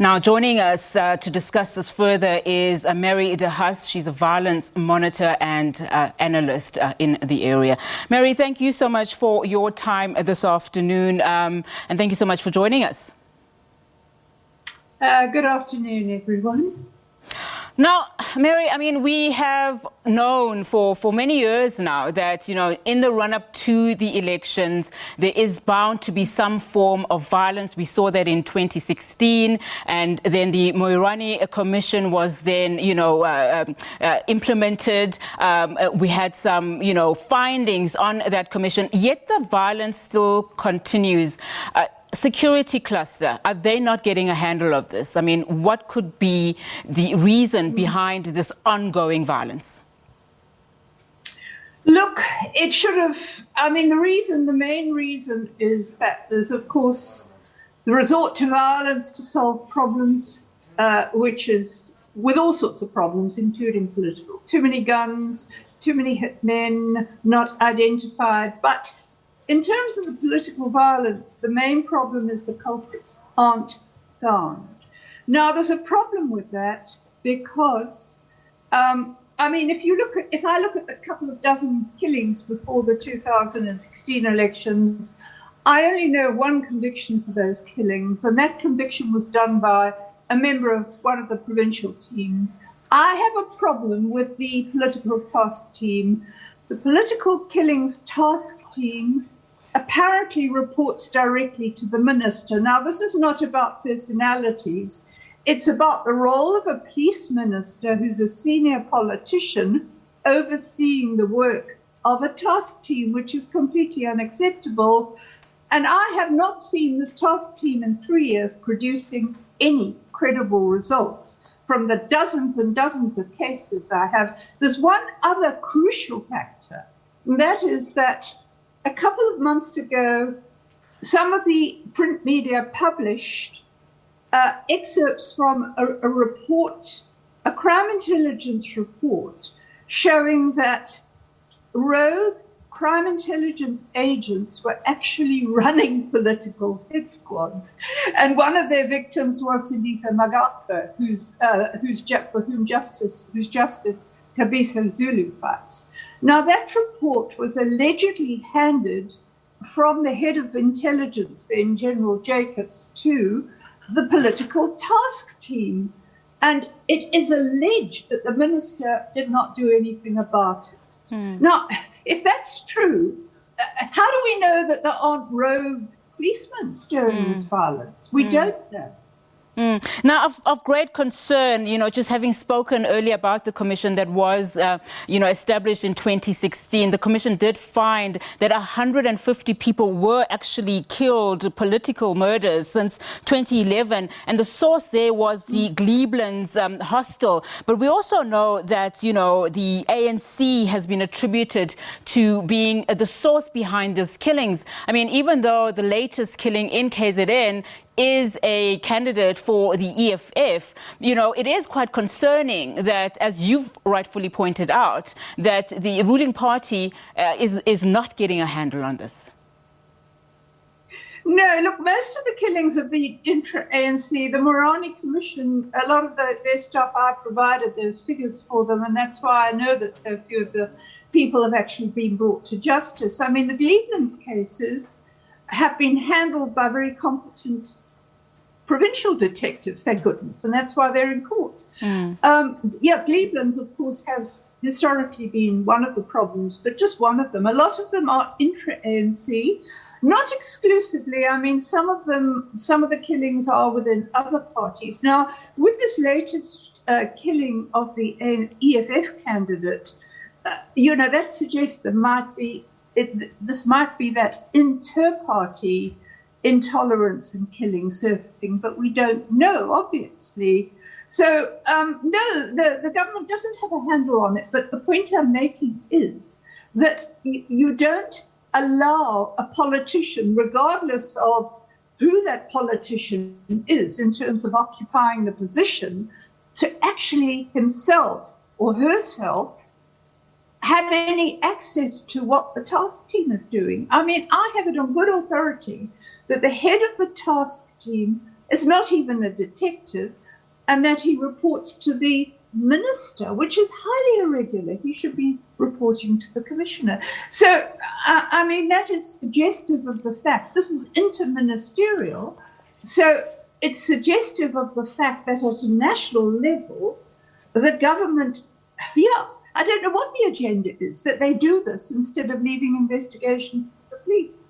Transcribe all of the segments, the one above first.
Now, joining us to discuss this further is Mary De Haas. She's a violence monitor and analyst in the area. Mary, thank you so much for your time this afternoon, and thank you so much for joining us. Good afternoon, everyone. Now, Mary, I mean, we have known for many years now that, in the run-up to the elections, there is bound to be some form of violence. We saw that in 2016, and then the Moirani Commission was then, implemented. We had some, findings on that commission, yet the violence still continues. Security cluster, are they not getting a handle of this? I mean, what could be the reason behind this ongoing violence? Look, it should have, the main reason is that there's, of course, the resort to violence to solve problems, which is with all sorts of problems, including political. Too many guns, too many hitmen, not identified, but in terms of the political violence, the main problem is the culprits aren't found. Now, there's a problem with that because, if I look at the couple of dozen killings before the 2016 elections, I only know one conviction for those killings, and that conviction was done by a member of one of the provincial teams. I have a problem with the political task team. The political killings task team apparently reports directly to the minister. Now, this is not about personalities. It's about the role of a police minister who's a senior politician overseeing the work of a task team, which is completely unacceptable. And I have not seen this task team in 3 years producing any credible results from the dozens and dozens of cases I have. There's one other crucial factor, and that is that a couple of months ago, some of the print media published excerpts from a report, a crime intelligence report, showing that rogue crime intelligence agents were actually running political hit squads. And one of their victims was Siyabonga Mkhize, for whom Justice Thabiso Zulu fights. Now, that report was allegedly handed from the head of intelligence, then General Jacobs, to the political task team. And it is alleged that the minister did not do anything about it. Now, if that's true, how do we know that there aren't rogue policemen stirring this violence? We don't know. Now, of great concern, just having spoken earlier about the commission that was, established in 2016, the commission did find that 150 people were actually killed, political murders, since 2011. And the source there was the Cleveland's hostel. But we also know that, the ANC has been attributed to being the source behind these killings. I mean, even though the latest killing in KZN is a candidate for the EFF, it is quite concerning that, as you've rightfully pointed out, that the ruling party is not getting a handle on this. No, look, most of the killings of the intra-ANC, the Moirani Commission, a lot of their stuff, I provided those figures for them, and that's why I know that so few of the people have actually been brought to justice. I mean, the Cleveland's cases have been handled by very competent provincial detectives, thank goodness, and that's why they're in court. Cleveland's, of course, has historically been one of the problems, but just one of them. A lot of them are intra-ANC, not exclusively. I mean, some of the killings are within other parties. Now, with this latest killing of the EFF candidate, that suggests this might be that inter-party intolerance and killing surfacing, but we don't know, obviously. So, no, the government doesn't have a handle on it, but the point I'm making is that you don't allow a politician, regardless of who that politician is in terms of occupying the position, to actually himself or herself have any access to what the task team is doing. I mean, I have it on good authority that the head of the task team is not even a detective, and that he reports to the minister, which is highly irregular. He should be reporting to the commissioner. So, I mean, that is suggestive of the fact, this is interministerial, so it's suggestive of the fact that at a national level, the government, I don't know what the agenda is, that they do this instead of leaving investigations to the police.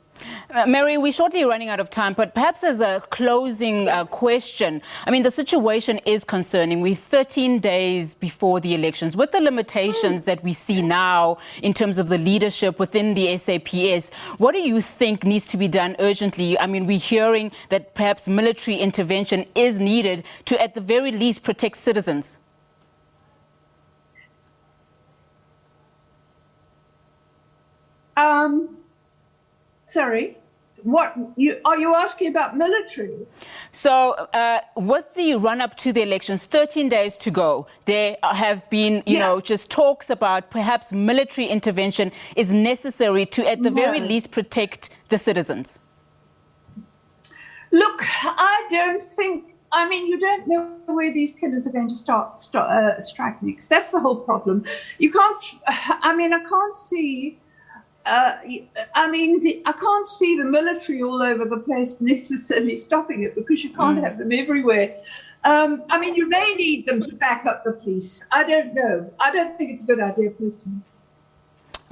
Mary, we're shortly running out of time, but perhaps as a closing question, I mean, the situation is concerning. We're 13 days before the elections. With the limitations that we see now in terms of the leadership within the SAPS, what do you think needs to be done urgently? I mean, we're hearing that perhaps military intervention is needed to, at the very least, protect citizens. Sorry, what are you asking about military? So with the run-up to the elections, 13 days to go, there have been, you know, just talks about perhaps military intervention is necessary to, at the very least, protect the citizens. Look, I don't think, I mean, you don't know where these killers are going to strike next. That's the whole problem. You can't, I mean, I can't see I can't see the military all over the place necessarily stopping it, because you can't have them everywhere. I mean, you may need them to back up the police. I don't know. I don't think it's a good idea, personally.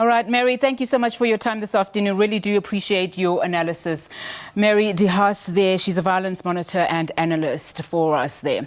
All right, Mary, thank you so much for your time this afternoon. Really do appreciate your analysis. Mary De Haas there, she's a violence monitor and analyst for us there.